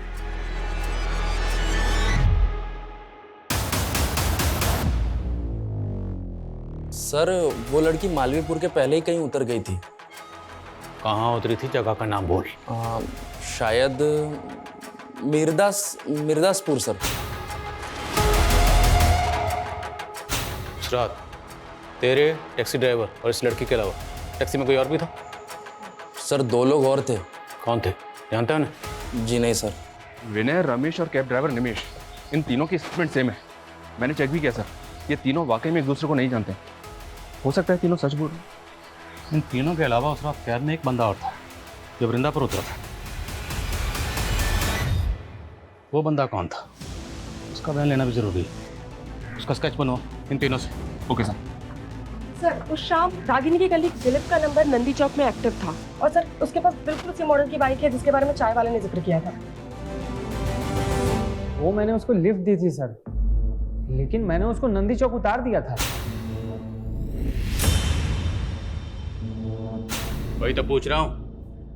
Speaker 12: सर वो लड़की मालवीपुर के पहले ही कहीं उतर गई थी।
Speaker 3: कहाँ उतरी थी? जगह का नाम बोल।
Speaker 12: शायद मिर्दासपुर सर।
Speaker 3: उस रात तेरे, टैक्सी ड्राइवर और इस लड़की के अलावा टैक्सी में कोई और भी था?
Speaker 12: सर 2 लोग और थे।
Speaker 3: कौन थे? जानते हो ना?
Speaker 12: जी नहीं सर।
Speaker 21: विनय, रमेश और कैब ड्राइवर निमेश, इन तीनों की स्टेटमेंट सेम है। मैंने चेक भी किया सर, ये तीनों वाकई में एक दूसरे को नहीं जानते। हो सकता है तीनों सच बोल रहे हैं।
Speaker 3: इन तीनों के अलावा उस रात कैब में एक बंदा और था जो वृंदा पर उतरा था। वो बंदा कौन था? उसका बयान लेना भी जरूरी है। उसका स्केच बनवाओ इन तीनों से।
Speaker 21: Okay sir.
Speaker 18: सर उस शाम रागिनी की कलीग दिलीप का नंबर नंदी चौक में एक्टिव था और सर उसके पास बिल्कुल उसी मॉडल की बाइक है जिसके बारे में चाय वाले ने जिक्र किया था।
Speaker 7: वो मैंने उसको लिफ्ट दी थी सर, लेकिन मैंने उसको नंदी चौक उतार दिया था।
Speaker 3: वही तो पूछ रहा हूँ,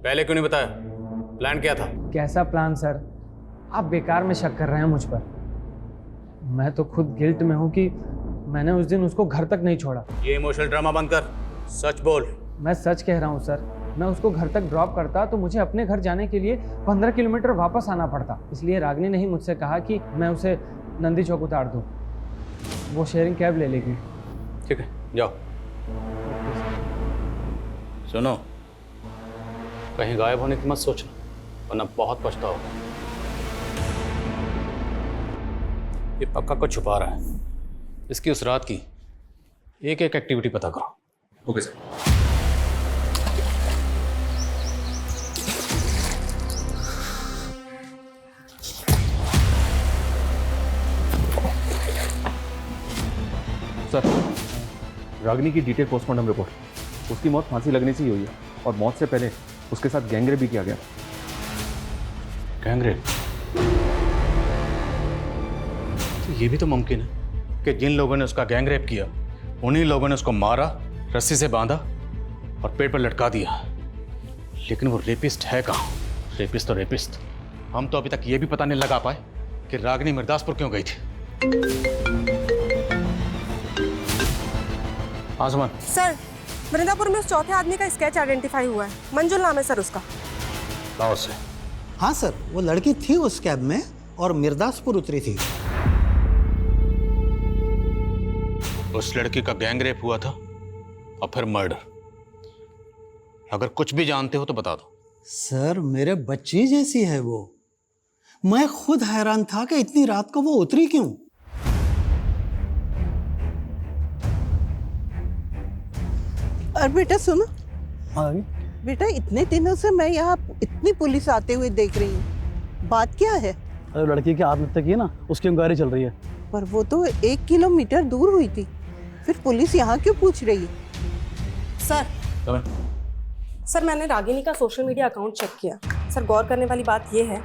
Speaker 3: पहले क्यों नहीं बताया? प्लान क्या था?
Speaker 7: कैसा प्लान सर? आप बेकार में शक कर रहे हैं मुझ पर। मैं तो खुद गिल्ट में हूँ कि मैंने उस दिन उसको घर तक नहीं छोड़ा।
Speaker 3: ये इमोशनल ड्रामा बंद कर, सच बोल।
Speaker 7: मैं सच कह रहा हूँ सर। मैं उसको घर तक ड्रॉप करता तो मुझे अपने घर जाने के लिए 15 किलोमीटर वापस आना पड़ता। इसलिए रागिनी ने ही मुझसे कहा कि मैं उसे नंदी चौक उतार दूँ। वो शेयरिंग कैब ले लेगी।
Speaker 3: ठीक है, जाओ। सुनो, कहीं गायब होने की मत सोचना, वरना बहुत पछताओगे। ये पक्का कुछ छुपा रहा है। इसकी उस रात की एक एक एक्टिविटी पता करो।
Speaker 21: Okay sir. सर, रागिनी की डिटेल पोस्टमार्टम रिपोर्ट। उसकी मौत फांसी लगने से ही हुई है और मौत से पहले उसके साथ गैंगरेप भी किया गया।
Speaker 3: गैंगरेप? तो ये भी तो मुमकिन है कि जिन लोगों ने उसका गैंगरेप किया उन्हीं लोगों ने उसको मारा, रस्सी से बांधा और पेड़ पर लटका दिया। लेकिन वो रेपिस्ट है कहाँ? रेपिस्ट तो रेपिस्ट। हम तो अभी तक ये भी पता नहीं लगा पाए कि रागिनी मिर्दासपुर क्यों गई थी। आसमान
Speaker 18: सर, वृंदापुर में उस चौथे आदमी का स्केच आइडेंटिफाई हुआ है। मंजुल नाम है सर उसका।
Speaker 3: लाओ से।
Speaker 2: हाँ सर, वो लड़की थी उस कैब में और मिर्दासपुर उतरी थी।
Speaker 3: उस लड़की का गैंगरेप हुआ था और फिर मर्डर। अगर कुछ भी जानते हो तो बता दो।
Speaker 2: सर, मेरे बच्ची जैसी है वो। मैं खुद हैरान था कि इतनी रात को वो उतरी क्यों।
Speaker 23: और बेटा सुनो। बेटा, इतने दिनों से मैं यहाँ इतनी पुलिस आते हुए देख रही हूँ, बात क्या है?
Speaker 24: अरे लड़की की आत्महत्या की है ना, उसकी इंक्वायरी चल रही है।
Speaker 23: पर वो तो 1 किलोमीटर दूर हुई थी, फिर पुलिस यहाँ क्यों पूछ रही है?
Speaker 18: सर मैंने रागिनी का सोशल मीडिया अकाउंट चेक किया। सर गौर करने वाली बात यह है,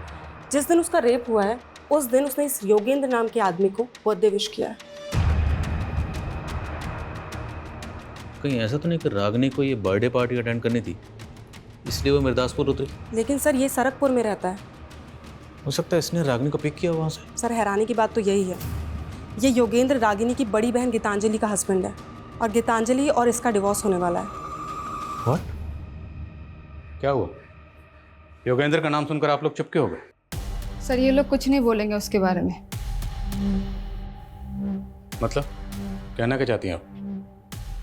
Speaker 18: जिस दिन उसका रेप हुआ है उस दिन उसने इस योगेंद्र नाम के आदमी को बर्थडे विश किया है।
Speaker 3: कहीं ऐसा तो नहीं कि रागनी को ये बर्थडे पार्टी अटेंड करनी थी इसलिए वो मिर्दासपुर उतरी?
Speaker 18: लेकिन सर ये सरकपुर में रहता है।
Speaker 3: हो सकता है इसने रागनी को पिक किया वहाँ से।
Speaker 18: सर हैरानी की बात तो यही है, ये योगेंद्र रागिनी की बड़ी बहन गीतांजलि का हस्बैंड है और गीतांजलि और इसका डिवोर्स होने वाला है।
Speaker 3: What? क्या हुआ? योगेंद्र का नाम सुनकर आप लोग चुपके हो गए?
Speaker 8: सर ये लोग कुछ नहीं बोलेंगे उसके बारे में।
Speaker 3: मतलब कहना क्या चाहती हैं आप?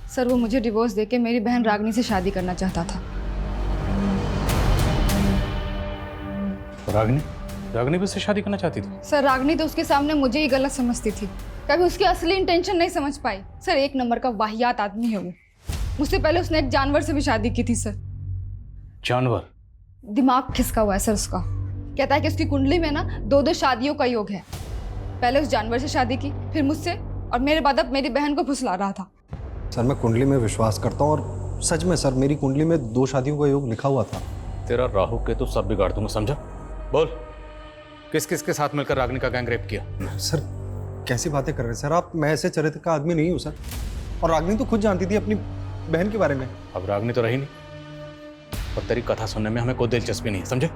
Speaker 8: सर वो मुझे डिवोर्स देके मेरी बहन रागिनी से शादी करना चाहता था।
Speaker 3: रागिनी भी उससे शादी करना चाहती थी?
Speaker 8: सर रागिनी तो उसके सामने मुझे ही गलत समझती थी, कभी उसकी असली इंटेंशन नहीं समझ पाई। सर एक नंबर का वाहियात आदमी है वो। मुझसे पहले उसने एक जानवर से भी शादी की थी सर।
Speaker 3: जानवर?
Speaker 8: दिमाग खिसका हुआ है सर उसका। कहता है कि उसकी कुंडली में ना 2-2 शादियों का योग है। पहले उस जानवर से शादी की, फिर मुझसे, और मेरे बाद अब मेरी बहन को फुसला रहा था।
Speaker 15: सर मैं कुंडली में विश्वास करता हूँ और सच में सर मेरी कुंडली में 2 शादियों का योग लिखा हुआ था।
Speaker 3: तेरा राहु केतु सब बिगाड़ दूंगा, समझा? बोल, किस किस के साथ मिलकर रागनी का गैंग रेप किया?
Speaker 15: सर कैसी बातें कर रहे हैं सर आप? मैं ऐसे चरित्र का आदमी नहीं हूँ सर। और रागनी तो खुद जानती थी अपनी बहन के बारे में।
Speaker 3: अब रागनी तो रही नहीं और तेरी कथा सुनने में हमें कोई दिलचस्पी नहीं, समझे?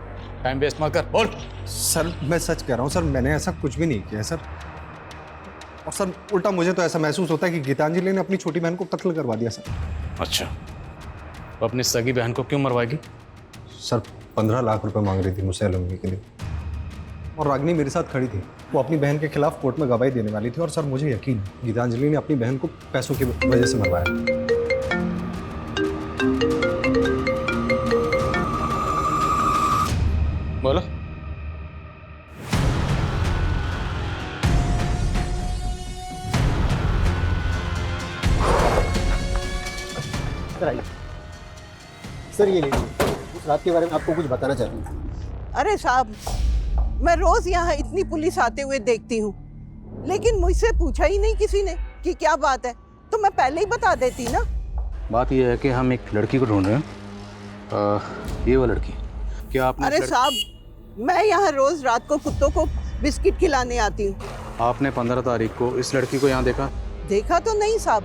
Speaker 3: टाइम वेस्ट मत कर, बोल।
Speaker 15: सर मैं सच कह रहा हूँ सर, मैंने ऐसा कुछ भी नहीं किया सर। और सर उल्टा मुझे तो ऐसा महसूस होता है कि गीतांजलि ने अपनी छोटी बहन को कत्ल करवा दिया सर।
Speaker 3: अच्छा, तो अपनी सगी बहन को क्यों मरवाएगी?
Speaker 15: सर 15 लाख रुपए मांग रही थी मुझसे एलुमनी के लिए और रागनी मेरे साथ खड़ी थी। वो अपनी बहन के खिलाफ कोर्ट में गवाही देने वाली थी और सर मुझे यकीन गीतांजलि ने अपनी बहन को पैसों की वजह से मरवाया।
Speaker 3: बोलो।
Speaker 17: सर ये लीजिए, उस रात के बारे में आपको कुछ बताना चाहती हूँ।
Speaker 23: अरे साहब, मैं रोज यहाँ इतनी पुलिस आते हुए देखती हूँ, लेकिन मुझसे पूछा ही नहीं किसी ने कि क्या बात है, तो मैं पहले ही बता देती ना।
Speaker 3: बात यह है कि हम एक लड़की को ढूंढ रहे हैं, ये वो लड़की। क्या आपने?
Speaker 23: अरे साहब, मैं यहाँ रोज रात को कुत्तों को बिस्किट खिलाने आती हूँ।
Speaker 3: आपने 15 तारीख को इस लड़की को यहाँ देखा?
Speaker 23: देखा तो नहीं साहब,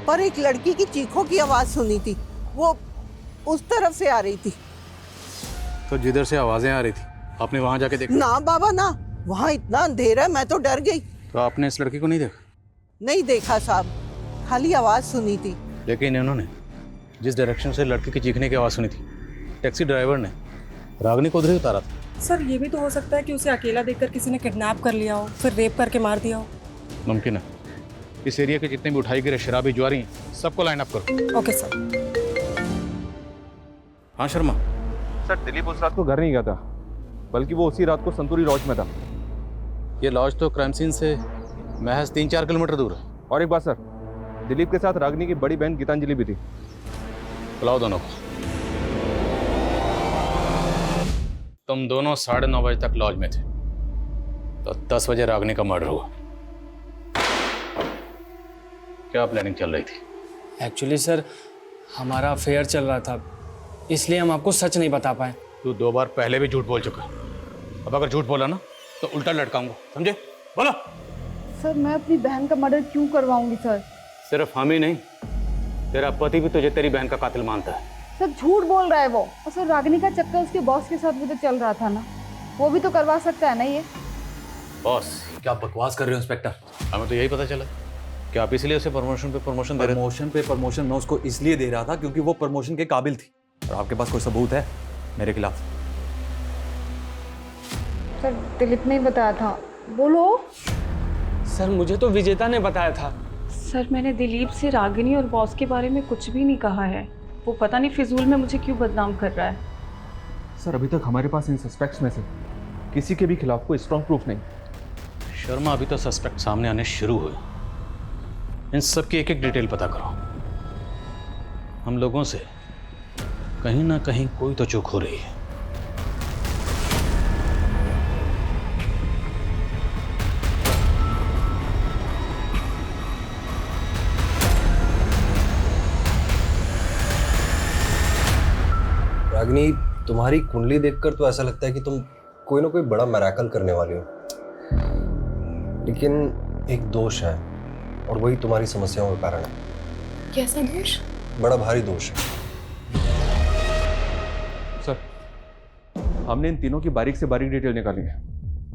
Speaker 23: पर एक लड़की की चीखों की आवाज सुनी थी, वो उस तरफ से आ रही थी।
Speaker 3: तो जिधर से आवाजें आ रही थी आपने वहां जाके देखा?
Speaker 23: ना बाबा ना, वहाँ इतना अंधेरा है, मैं तो डर गई।
Speaker 3: तो आपने इस लड़की को नहीं देखा?
Speaker 23: नहीं देखा साहब, खाली आवाज सुनी थी।
Speaker 3: लेकिन इन्होंने जिस डायरेक्शन से लड़की की चीखने की आवाज सुनी थी, टैक्सी ड्राइवर ने रागनी को उधर ही उतारा था।
Speaker 18: सर ये भी तो हो सकता है कि उसे अकेला देखकर किसी ने किडनैप कर लिया हो, फिर रेप करके मार दिया हो।
Speaker 3: मुमकिन है। इस एरिया के जितने भी उठाई गिरे शराबी जुआरी हैं, सबको लाइन अप करो।
Speaker 18: Okay sir.
Speaker 3: हाँ शर्मा।
Speaker 21: सर दिलीप उस रात को घर नहीं गया था, बल्कि वो उसी रात को संतूरी लॉज में था।
Speaker 3: ये लॉज तो क्राइम सीन से महज 3-4 किलोमीटर दूर है।
Speaker 21: और एक बात सर, दिलीप के साथ रागनी की बड़ी बहन गीतांजलि भी थी।
Speaker 3: बुलाओ दोनों को। तुम दोनों 9:30 बजे तक लॉज में थे, तो 10 बजे रागनी का मर्डर हुआ। क्या प्लानिंग चल रही थी?
Speaker 7: एक्चुअली सर हमारा अफेयर चल रहा था, इसलिए हम आपको सच नहीं बता पाए।
Speaker 3: तू 2 बार पहले भी झूठ बोल चुका है, अब अगर झूठ बोला ना तो उल्टा लटकाऊंगा, समझे? बोलो।
Speaker 8: सर मैं अपनी बहन का मर्डर क्यों करवाऊंगी सर?
Speaker 3: सिर्फ हम ही नहीं, तेरा पति भी तुझे तेरी बहन का कातिल मानता है।
Speaker 8: सर झूठ बोल रहा है वो। और सर रागिनी का चक्कर उसके बॉस के साथ भी तो चल रहा था ना, वो भी तो करवा सकता है ना ये।
Speaker 3: बॉस? क्या बकवास कर रहे हो इंस्पेक्टर? हमें तो यही पता चला कि आप इसलिए उसे प्रमोशन पे प्रमोशन दे रहे थे।
Speaker 1: प्रमोशन पे प्रमोशन मैं उसको इसलिए दे रहा था क्योंकि वो प्रमोशन के काबिल थी। और आपके पास कोई सबूत है मेरे खिलाफ?
Speaker 8: सर दिलीप ने बताया था। बोलो।
Speaker 7: सर मुझे तो विजेता ने बताया था।
Speaker 10: सर मैंने दिलीप से रागिनी और बॉस के बारे में कुछ भी नहीं कहा है, वो पता नहीं फिजूल में मुझे क्यों बदनाम कर रहा है।
Speaker 21: सर अभी तक हमारे पास इन सस्पेक्ट्स में से किसी के भी खिलाफ कोई स्ट्रॉन्ग प्रूफ नहीं।
Speaker 3: शर्मा, अभी तो सस्पेक्ट सामने आने शुरू हुए, इन सब की एक एक डिटेल पता करो। हम लोगों से कहीं ना कहीं कोई तो चूक हो रही है।
Speaker 15: रागिनी, तुम्हारी कुंडली देखकर तो ऐसा लगता है कि तुम कोई ना कोई बड़ा मिरेकल करने वाली हो। लेकिन एक दोष है और वही तुम्हारी समस्याओं का कारण है।
Speaker 10: कैसा दोष?
Speaker 15: बड़ा भारी दोष है।
Speaker 21: सर, हमने इन तीनों की बारीक से बारीक डिटेल निकाली है।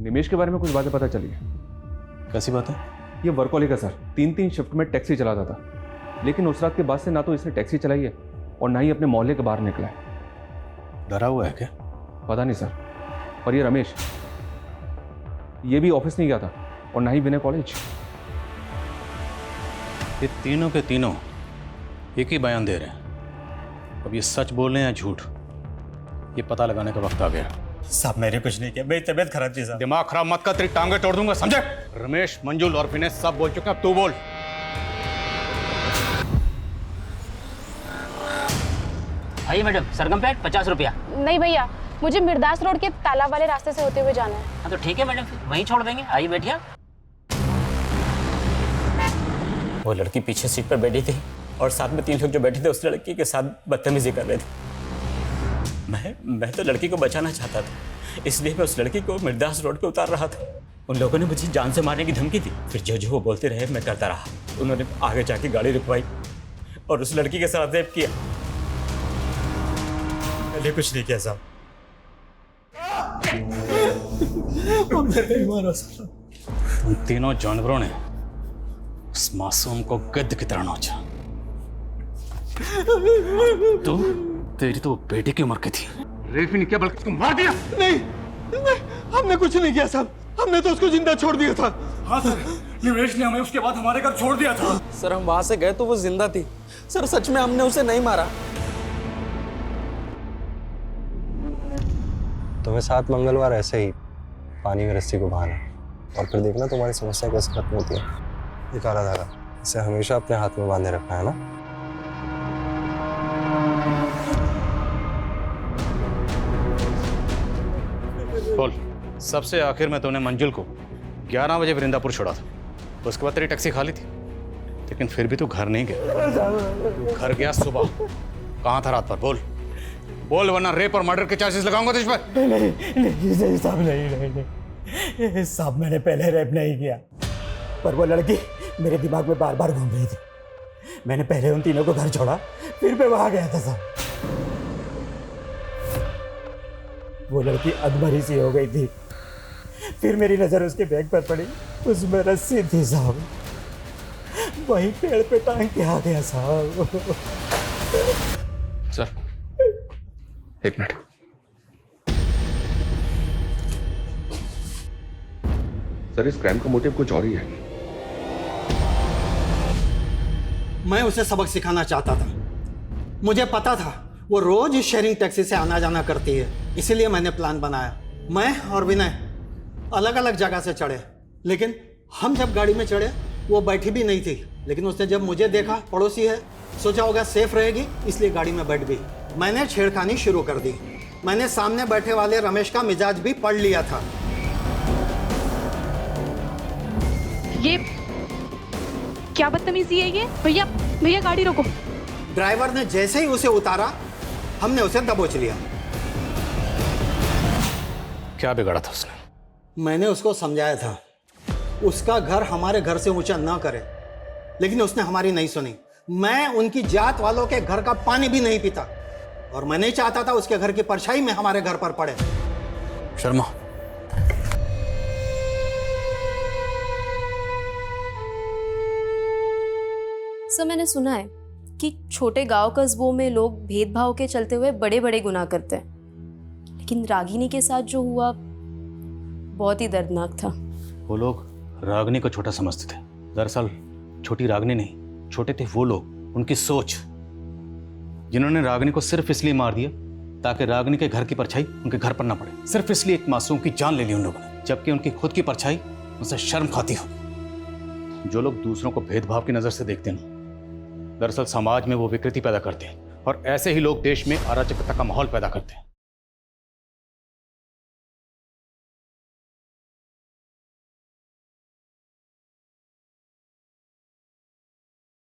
Speaker 21: निमेश के बारे में कुछ बातें पता चली है।
Speaker 3: कैसी बात है?
Speaker 21: ये वर्कहॉलिक है सर, 3-3 शिफ्ट में टैक्सी चलाता था, लेकिन उस रात के बाद से ना तो इसने टैक्सी चलाई है और ना ही अपने मोहल्ले के बाहर निकला है।
Speaker 3: डरा हुआ है क्या?
Speaker 21: पता नहीं सर। और ये रमेश, ये भी ऑफिस नहीं गया था और ना ही विनय कॉलेज।
Speaker 3: ये तीनों के तीनों एक ही बयान दे रहे हैं। अब ये सच बोल रहे हैं या झूठ, ये पता लगाने का वक्त आ गया।
Speaker 20: साहब मैंने कुछ नहीं किया, मेरी तबीयत खराब थी साहब।
Speaker 3: दिमाग खराब मत कर, तेरी टांगे तोड़ दूंगा, समझे? रमेश, मंजुल और विनय सब बोल चुके हैं, अब तू बोल।
Speaker 13: आइए मैडम, सरगम पेट 50 रुपया।
Speaker 4: नहीं भैया, मुझे मिर्दास रोड के तालाब वाले रास्ते से होते हुए जाना है।
Speaker 13: हाँ तो ठीक है मैडम, वहीं छोड़ देंगे। आइए बैठिए। वो लड़की पीछे सीट पर बैठी थी और साथ में 3 लोग जो बैठे थे उस लड़की के साथ बदतमीजी कर रहे थे। मैं तो लड़की को बचाना चाहता था, इसलिए मैं उस लड़की को मिर्दास रोड पे उतार रहा था। उन लोगों ने मुझे जान से मारने की धमकी दी। फिर जो वो बोलते रहे मैं करता रहा। उन्होंने आगे जाके गाड़ी रुकवाई और उस लड़की के साथ रेप किया। मैंने कुछ नहीं किया साहब।
Speaker 3: उन तीनों जानवरों ने उस मासूम को गिद्ध की तरह नोचा। तू, तेरी तो बेटे की उम्र की थी।
Speaker 21: रेप ही नहीं किया बल्कि तुम मार दिया।
Speaker 2: नहीं, हमने कुछ नहीं किया साहब, हमने तो उसको जिंदा छोड़ दिया था।
Speaker 21: हाँ सर, निमेश ने हमें उसके बाद हमारे घर छोड़ दिया था।
Speaker 12: सर हम वहां से गए तो वो जिंदा थी। सर सच में हमने उसे नहीं मारा।
Speaker 15: तुम्हें 7 मंगलवार ऐसे ही पानी में रस्सी को बहाना और फिर देखना तुम्हारी समस्या कैसे खत्म होती है। ये काला धागा, इसे हमेशा अपने हाथ में बांधे रखना है ना।
Speaker 3: बोल, सबसे आखिर में तूने मंजुल को 11 बजे वृंदापुर छोड़ा था, उसके बाद तेरी टैक्सी खाली थी, लेकिन फिर भी तू घर नहीं गया। घर गया सुबह, कहाँ था रात भर? बोल बोल, वरना रेप और मर्डर के चार्जेस लगाऊंगा तुझ पर।
Speaker 20: नहीं साहब, नहीं साहब, मैंने पहले रेप नहीं किया, पर वो लड़की मेरे दिमाग में बार बार घूम रही थी। मैंने पहले उन तीनों को घर छोड़ा, फिर मैं वहां गया था साहब। वो लड़की अधमरी सी हो गई थी, फिर मेरी नजर उसके बैग पर पड़ी, उसमें रस्सी थी साहब, वही पेड़ पे टांग के आ गया साहब।
Speaker 21: सर, एक मिनट। सर, इस क्राइम का मोटिव कुछ और ही है।
Speaker 2: मैं उसे सबक सिखाना चाहता था। मुझे पता था वो रोज इस शेयरिंग टैक्सी से आना जाना करती है, इसीलिए मैंने प्लान बनाया। मैं और विनय अलग अलग जगह से चढ़े, लेकिन हम जब गाड़ी में चढ़े वो बैठी भी नहीं थी। लेकिन उसने जब मुझे देखा, पड़ोसी है, सोचा होगा सेफ रहेगी, इसलिए गाड़ी में बैठ गई। मैंने छेड़खानी शुरू कर दी। मैंने सामने बैठे वाले रमेश का मिजाज भी पढ़ लिया था।
Speaker 4: ये क्या बदतमीजी है ये? भैया भैया गाड़ी रोको।
Speaker 2: ड्राइवर ने जैसे ही उसे उतारा, हमने उसे दबोच लिया।
Speaker 3: क्या बिगाड़ा था उसने?
Speaker 2: मैंने उसको समझाया था उसका घर हमारे घर से ऊंचा ना करे, लेकिन उसने हमारी नहीं सुनी। मैं उनकी जात वालों के घर का पानी भी नहीं पीता और मैं नहीं चाहता था उसके घर की परछाई में हमारे घर पर पड़े।
Speaker 3: शर्मा,
Speaker 9: सर मैंने सुना है कि छोटे गांव कस्बों में लोग भेदभाव के चलते हुए बड़े बड़े गुनाह करते हैं, लेकिन रागिनी के साथ जो हुआ बहुत ही दर्दनाक था।
Speaker 3: वो लोग रागिनी को छोटा समझते थे। दरअसल छोटी रागिनी नहीं, छोटे थे वो लोग, उनकी सोच, जिन्होंने रागिनी को सिर्फ इसलिए मार दिया ताकि रागिनी के घर की परछाई उनके घर पर ना पड़े। सिर्फ इसलिए एक मासूम की जान ले ली उन लोगों ने, जबकि उनकी खुद की परछाई उनसे शर्म खाती हो। जो लोग दूसरों को भेदभाव की नजर से देखते हैं, दरअसल समाज में वो विकृति पैदा करते हैं और ऐसे ही लोग देश में अराजकता का माहौल पैदा करते हैं।